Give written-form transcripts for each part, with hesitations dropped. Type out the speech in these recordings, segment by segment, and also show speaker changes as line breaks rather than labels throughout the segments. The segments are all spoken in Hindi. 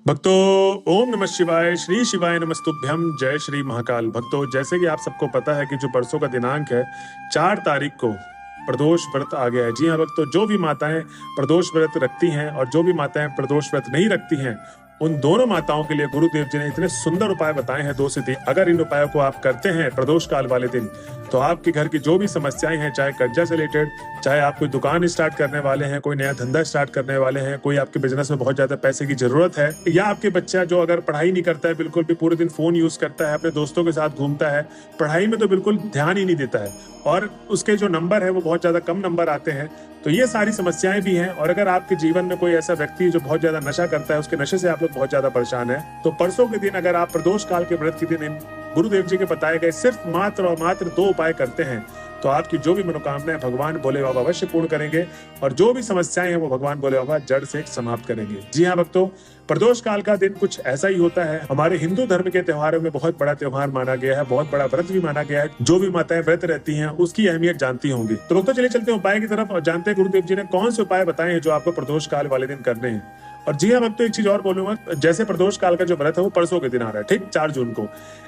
भक्तों, ओम नमः शिवाय, श्री शिवाय नमस्तुभ्यम, जय श्री महाकाल। भक्तों, जैसे कि आप सबको पता है कि जो परसों का दिनांक है 4 तारीख को प्रदोष व्रत आ गया है। जी हाँ भक्तों, जो भी माताएं प्रदोष व्रत रखती हैं और जो भी माताएं प्रदोष व्रत नहीं रखती हैं, उन दोनों माताओं के लिए गुरुदेव जी ने इतने सुंदर उपाय बताए हैं 2 से 3। अगर इन उपायों को आप करते हैं प्रदोष काल वाले दिन, तो आपके घर की जो भी समस्याएं हैं, चाहे कर्जा से रिलेटेड, चाहे आप कोई दुकान स्टार्ट करने वाले हैं, कोई नया धंधा स्टार्ट करने वाले हैं, कोई आपके बिजनेस में बहुत ज्यादा पैसे की जरूरत है, या आपके बच्चा जो अगर पढ़ाई नहीं करता है, बिल्कुल भी पूरे दिन फोन यूज करता है, अपने दोस्तों के साथ घूमता है, पढ़ाई में तो बिल्कुल ध्यान ही नहीं देता है और उसके जो नंबर है वो बहुत ज्यादा कम नंबर आते हैं, तो ये सारी समस्याएं भी हैं। और अगर आपके जीवन में कोई ऐसा व्यक्ति जो बहुत ज्यादा नशा करता है, उसके नशे से आप लोग बहुत ज्यादा परेशान है, तो परसों के दिन अगर आप प्रदोष काल के व्रत के दिन गुरुदेव जी के बताए गए सिर्फ मात्र और मात्र 2 उपाय करते हैं, तो आपकी जो भी मनोकामनाएं भगवान भोले बाबा अवश्य पूर्ण करेंगे और जो भी समस्याएं हैं वो भगवान भोले बाबा जड़ से समाप्त करेंगे। जी हाँ भक्तों, प्रदोष काल का दिन कुछ ऐसा ही होता है। हमारे हिंदू धर्म के त्योहारों में बहुत बड़ा त्योहार माना गया है, बहुत बड़ा व्रत भी माना गया है। जो भी माताएं व्रत रहती हैं उसकी अहमियत जानती होंगी। तो भक्तों, चलिए चलते हैं उपाय की तरफ और जानते हैं गुरुदेव जी ने कौन से उपाय बताए हैं जो आपको प्रदोष काल वाले दिन करने हैं। और जी हाँ भक्तों, एक चीज और बोलूंगा, जैसे प्रदोष काल का जो व्रत है वो परसों के दिन आ रहा है, ठीक 4 जून को,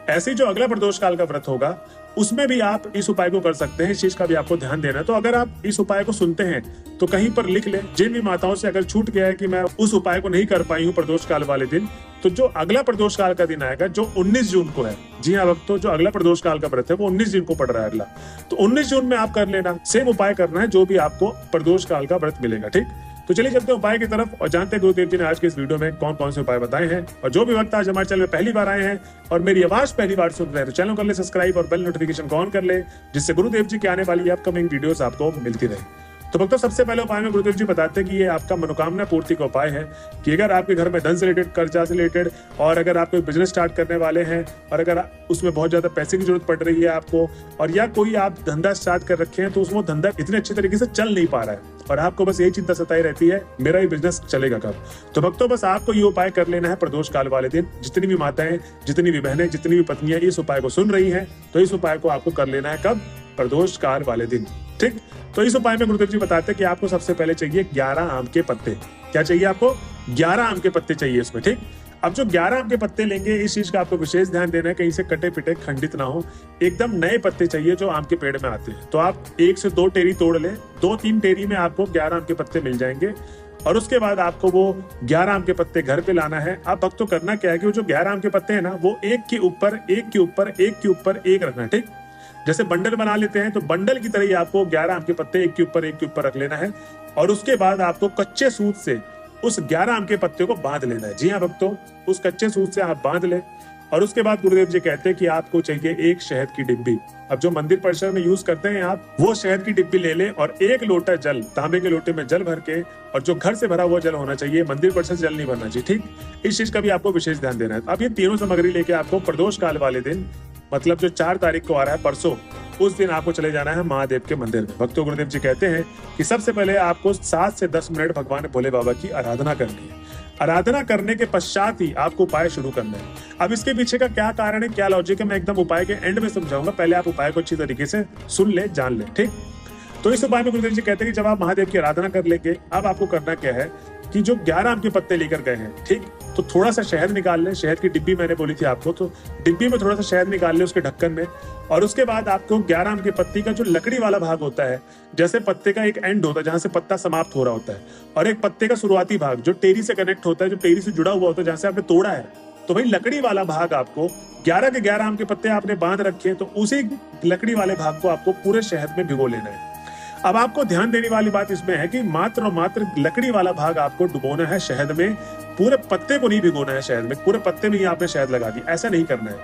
ऐसे ही जो अगला प्रदोष काल का व्रत होगा उसमें भी आप इस उपाय को कर सकते हैं। इस चीज का भी आपको ध्यान देना है। तो अगर आप इस उपाय को सुनते हैं तो कहीं पर लिख लें। जिन भी माताओं से अगर छूट गया है कि मैं उस उपाय को नहीं कर पाई हूँ प्रदोष काल वाले दिन, तो जो अगला प्रदोष काल का दिन आएगा जो 19 जून को है, जी हाँ भक्तों, जो अगला प्रदोष काल का व्रत है वो 19 जून को पड़ रहा है अगला, तो 19 जून में आप कर लेना। सेम उपाय करना है जो भी आपको प्रदोष काल का व्रत मिलेगा, ठीक। तो चलिए चलते हैं उपाय की तरफ और जानते हैं गुरुदेव जी ने आज के इस वीडियो में कौन कौन से उपाय बताए हैं। और जो भी वक्त आज हमारे चैनल में पहली बार आए हैं और मेरी आवाज पहली बार सुन रहे हैं, तो चैनल कर ले सब्सक्राइब और बेल नोटिफिकेशन को ऑन कर ले, जिससे गुरुदेव जी की आने वाली अपकमिंग वीडियोस आपको मिलती रहे। तो भक्तों, सबसे पहले उपाय में गुरुदेव जी बताते हैं कि ये आपका मनोकामना पूर्ति का उपाय है कि अगर आपके घर में धन से रिलेटेड, कर्जा से रिलेटेड, और अगर आप कोई बिजनेस स्टार्ट करने वाले हैं और अगर उसमें बहुत ज्यादा पैसे की जरूरत पड़ रही है आपको, और या कोई आप धंधा स्टार्ट कर रखे हैं तो उसमें धंधा इतने अच्छे तरीके से चल नहीं पा रहा है और आपको बस यही चिंता सताई रहती है मेरा ये बिजनेस चलेगा कब, तो भक्तों बस आपको ये उपाय कर लेना है प्रदोष काल वाले दिन। जितनी भी माताएं, जितनी भी बहनें, जितनी भी पत्नियां इस उपाय को सुन रही हैं, तो इस उपाय को आपको कर लेना है कब, प्रदोष काल वाले दिन, ठीक। तो इस उपाय में गुरुदेव जी बताते हैं कि आपको सबसे पहले चाहिए 11 आम के पत्ते। क्या चाहिए आपको? 11 आम के पत्ते चाहिए इसमें, ठीक। अब जो 11 आम के पत्ते लेंगे, इस चीज का आपको विशेष ध्यान देना है, कहीं से कटे पिटे खंडित ना हो, एकदम नए पत्ते चाहिए जो आम के पेड़ में आते हैं। तो आप 1 से 2 टेरी तोड़ लें, 2-3 टेरी में आपको 11 आम के पत्ते मिल जाएंगे और उसके बाद आपको वो 11 आम के पत्ते घर पे लाना है। अब भक्तों करना क्या है कि वो जो 11 आम के पत्ते हैं ना, वो एक के ऊपर एक के ऊपर एक के ऊपर एक रखना है, ठीक। जैसे बंडल बना लेते हैं तो बंडल की तरह ही आपको 11 आम के पत्ते एक के ऊपर एक के ऊपर रख लेना है और उसके बाद आपको कच्चे सूत से उस 11 आम के पत्ते को बांध लेना है। जी हाँ भक्तों, उस कच्चे सूत से आप बांध लें और उसके बाद गुरुदेव जी कहते हैं कि आपको चाहिए 1 शहद की डिब्बी। अब जो मंदिर परिसर में यूज करते हैं आप, वो शहद की डिब्बी ले लें और 1 लोटा जल, तांबे के लोटे में जल भर के, और जो घर से भरा हुआ जल होना चाहिए, मंदिर परिसर से जल नहीं भरना चाहिए, ठीक। इस चीज का भी आपको विशेष ध्यान देना है। अब ये तीनों सामग्री लेके आपको प्रदोष काल वाले दिन, मतलब जो 4 तारीख को आ रहा है परसों, उस दिन आपको चले जाना है महादेव के मंदिर में। भक्तों, गुरुदेव जी कहते हैं कि सबसे पहले आपको 7 से 10 मिनट भगवान भोले बाबा की आराधना करनी है। आराधना करने के पश्चात ही आपको उपाय शुरू करना है। अब इसके पीछे का क्या कारण है, क्या लॉजिक है, मैं एकदम उपाय के एंड में समझाऊंगा। पहले आप उपाय को अच्छी तरीके से सुन ले, जान ले, ठीक। तो इस उपाय में गुरुदेव जी कहते हैं कि जब आप महादेव की आराधना कर लेंगे, अब आपको करना क्या है कि जो 11 आम के पत्ते लेकर गए हैं, ठीक, तो थोड़ा सा शहद निकाल लें। शहद की डिब्बी मैंने बोली थी आपको, तो डिब्बी में थोड़ा सा शहद निकाल लें उसके ढक्कन में, और उसके बाद आपको 11 आम के पत्ती का जो लकड़ी वाला भाग होता है, जैसे पत्ते का एक एंड होता है जहां से पत्ता समाप्त हो रहा होता है, और एक पत्ते का शुरुआती भाग जो टेरी से कनेक्ट होता है, जो टेरी से जुड़ा हुआ होता है, जहां से आपने तोड़ा है, तो भाई लकड़ी वाला भाग आपको 11 के 11 आम के पत्ते आपने बांध रखे हैं, तो उसी लकड़ी वाले भाग को आपको पूरे शहद में भिगो लेना है। अब आपको ध्यान देने वाली बात इसमें है कि मात्र और मात्र लकड़ी वाला भाग आपको डुबोना है शहद में, पूरे पत्ते को नहीं भिगोना है शहद में। पूरे पत्ते में ही आपने शहद लगा दी, ऐसा नहीं करना है,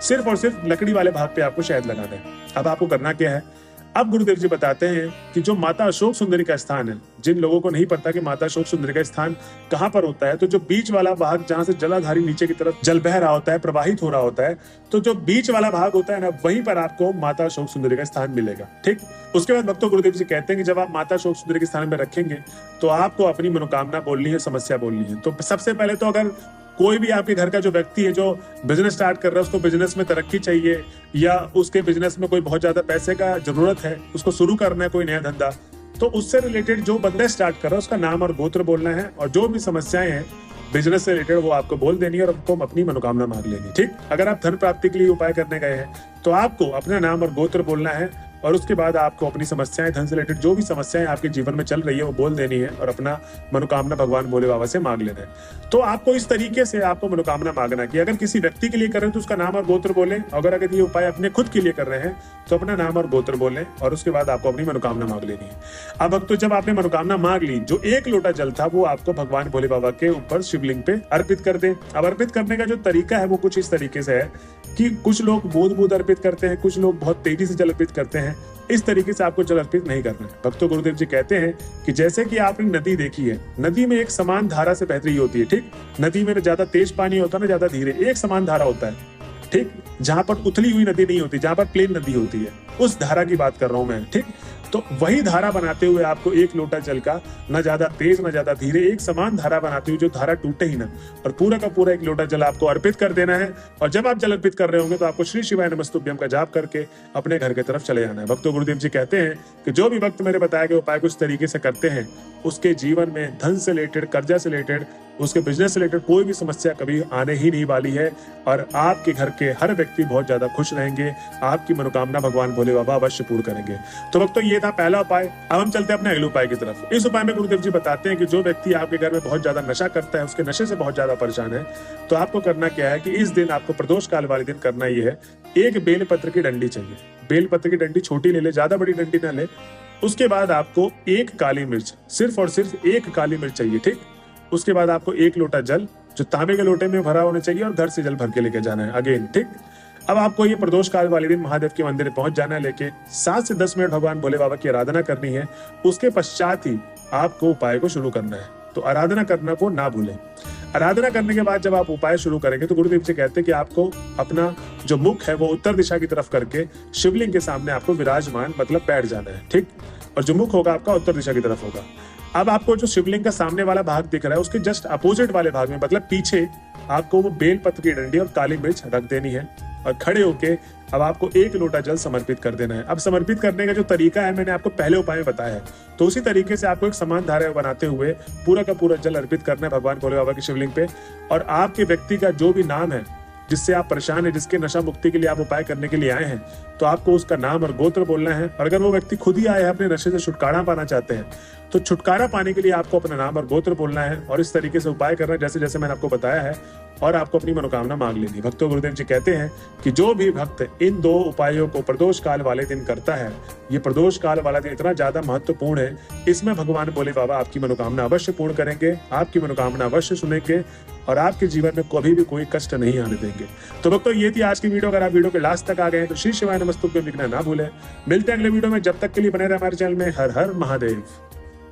सिर्फ और सिर्फ लकड़ी वाले भाग पे आपको शहद लगाना है। अब आपको करना क्या है, अब गुरुदेव जी बताते हैं कि जो माता अशोक सुंदरी का स्थान है, जिन लोगों को नहीं पता कि माता अशोक सुंदरी का स्थान कहाँ पर होता है, तो जो बीच वाला भाग जहां से जलाधारी नीचे की तरफ जल बह रहा होता है, प्रवाहित हो रहा होता है, तो जो बीच वाला भाग होता है ना, वहीं पर आपको माता अशोक सुंदरी का स्थान मिलेगा, ठीक। उसके बाद भक्तों, गुरुदेव जी कहते हैं कि जब आप माता अशोक सुंदरी के स्थान में रखेंगे तो आपको अपनी मनोकामना बोलनी है, समस्या बोलनी है। तो सबसे पहले तो अगर कोई भी आपके घर का जो व्यक्ति है जो बिजनेस स्टार्ट कर रहा है, उसको बिजनेस में तरक्की चाहिए या उसके बिजनेस में कोई बहुत ज्यादा पैसे का जरूरत है, उसको शुरू करना है कोई नया धंधा, तो उससे रिलेटेड जो बंदा स्टार्ट कर रहा है उसका नाम और गोत्र बोलना है और जो भी समस्याएं हैं बिजनेस से रिलेटेड वो आपको बोल देनी है और आपको अपनी मनोकामना मांग लेनी। ठीक, अगर आप धन प्राप्ति के लिए उपाय करने गए हैं तो आपको अपना नाम और गोत्र बोलना है और उसके बाद आपको अपनी समस्याएं, धन से रिलेटेड जो भी समस्याएं आपके जीवन में चल रही है वो बोल देनी है और अपना मनोकामना भगवान भोले बाबा से मांग लेना है। तो आपको इस तरीके से आपको मनोकामना मांगना कि अगर किसी व्यक्ति के लिए कर रहे हैं तो उसका नाम और गोत्र बोलें, अगर ये उपाय अपने खुद के लिए कर रहे हैं तो अपना नाम और गोत्र बोलें और उसके बाद आपको अपनी मनोकामना मांग लेनी है। अब भक्तों, जब आपने मनोकामना मांग ली, जो 1 लोटा जल था वो आपको भगवान भोले बाबा के ऊपर शिवलिंग पे अर्पित कर दें। अब अर्पित करने का जो तरीका है वो कुछ इस तरीके से है कि कुछ लोग बूंद-बूंद अर्पित करते हैं, कुछ लोग बहुत तेजी से जल अर्पित करते हैं। इस तरीके से आपको जल अर्पित नहीं करना है। भक्तों, गुरुदेव जी कहते हैं कि जैसे कि आपने नदी देखी है, नदी में एक समान धारा से बह रही होती है। ठीक, नदी में ज्यादा तेज पानी होता है ना ज्यादा धीरे, एक समान धारा होता है। ठीक, जहां पर उथली हुई नदी नहीं होती, जहां पर प्लेन नदी होती है, उस धारा की बात कर रहा हूं मैं। ठीक, तो वही धारा बनाते हुए आपको 1 लोटा जल का न ज्यादा तेज न ज्यादा धीरे, एक समान धारा बनाते हुए जो धारा टूटे ही ना, और पूरा का पूरा 1 लोटा जल आपको अर्पित कर देना है। और जब आप जल अर्पित कर रहे होंगे तो आपको श्री शिवाय नमस्तुभ्यम का जाप करके अपने घर की तरफ चले जाना है। भक्तों, गुरुदेव जी कहते हैं कि जो भी भक्त मेरे बताए गए उपाय कुछ तरीके से करते हैं, उसके जीवन में धन से रिलेटेड, कर्जा से रिलेटेड, उसके बिजनेस से रिलेटेड कोई भी समस्या कभी आने ही नहीं वाली है और आपके घर के हर व्यक्ति बहुत ज्यादा खुश रहेंगे। आपकी मनोकामना भगवान भोले बाबा अवश्य पूर्ण करेंगे। तो भक्तों, ये था पहला उपाय। अब हम चलते हैं अपने अगले उपाय की तरफ। इस उपाय में गुरुदेव जी बताते हैं कि जो व्यक्ति आपके घर में बहुत ज्यादा नशा करता है, उसके नशे से बहुत ज्यादा परेशान है, तो आपको करना क्या है कि इस दिन आपको प्रदोष काल वाले दिन करना ये है, 1 बेलपत्र की डंडी चाहिए। बेलपत्र की डंडी छोटी ले ले, ज्यादा बड़ी डंडी ना ले। उसके बाद आपको 1 काली मिर्च, सिर्फ और सिर्फ 1 काली मिर्च चाहिए। ठीक, उसके बाद आपको 1 लोटा जल जो तांबे के लोटे में भरा होना चाहिए और घर से जल भर के लेके जाना है अगेन। ठीक, अब आपको ये प्रदोष काल वाले दिन महादेव के मंदिर पहुंच जाना है, लेके 7 से 10 मिनट भगवान भोले बाबा की आराधना करनी है। उसके पश्चात ही आपको उपाय को शुरू करना है, तो आराधना करना को ना भूलें। आराधना करने के बाद जब आप उपाय शुरू करेंगे तो गुरुदेव जी कहते हैं कि आपको अपना जो मुख है वो उत्तर दिशा की तरफ करके शिवलिंग के सामने आपको विराजमान मतलब बैठ जाना है। ठीक, और जो मुख होगा आपका उत्तर दिशा की तरफ होगा। अब आपको जो शिवलिंग का सामने वाला भाग दिख रहा है उसके जस्ट अपोजिट वाले भाग में मतलब पीछे आपको वो बेलपत्र की डंडी और काली मिर्च रख देनी है और खड़े होके अब आपको 1 लोटा जल समर्पित कर देना है। अब समर्पित करने का जो तरीका है मैंने आपको पहले उपाय में बताया है, तो उसी तरीके से आपको एक समान धारा बनाते हुए पूरा का पूरा जल अर्पित करना है भगवान भोले बाबा की शिवलिंग पे। और आपके व्यक्ति का जो भी नाम है जिससे आप परेशान है, जिसके नशा मुक्ति के लिए आप उपाय करने के लिए आए हैं, तो आपको उसका नाम और गोत्र बोलना है। और अगर वो व्यक्ति खुद ही आए हैं अपने नशे से छुटकारा पाना चाहते हैं, तो छुटकारा पाने के लिए आपको अपना नाम और गोत्र बोलना है और इस तरीके से उपाय करना है जैसे जैसे मैंने आपको बताया है, और आपको अपनी मनोकामना मांग लेनी। भक्तों, गुरुदेव जी कहते हैं कि जो भी भक्त इन 2 उपायों को प्रदोष काल वाले दिन करता है, ये प्रदोष काल वाला दिन इतना ज्यादा महत्वपूर्ण है, इसमें भगवान भोले बाबा आपकी मनोकामना अवश्य पूर्ण करेंगे, आपकी मनोकामना अवश्य सुनेंगे और आपके जीवन में कभी भी कोई कष्ट नहीं आने देंगे। तो भक्तों, ये थी आज की वीडियो। अगर आप वीडियो के लास्ट तक आ गए हैं तो श्री शिवाय नमस्तुभ्यम लिखना ना भूलें। मिलते हैं अगले वीडियो में, जब तक के लिए बने रहे हमारे चैनल में। हर हर महादेव।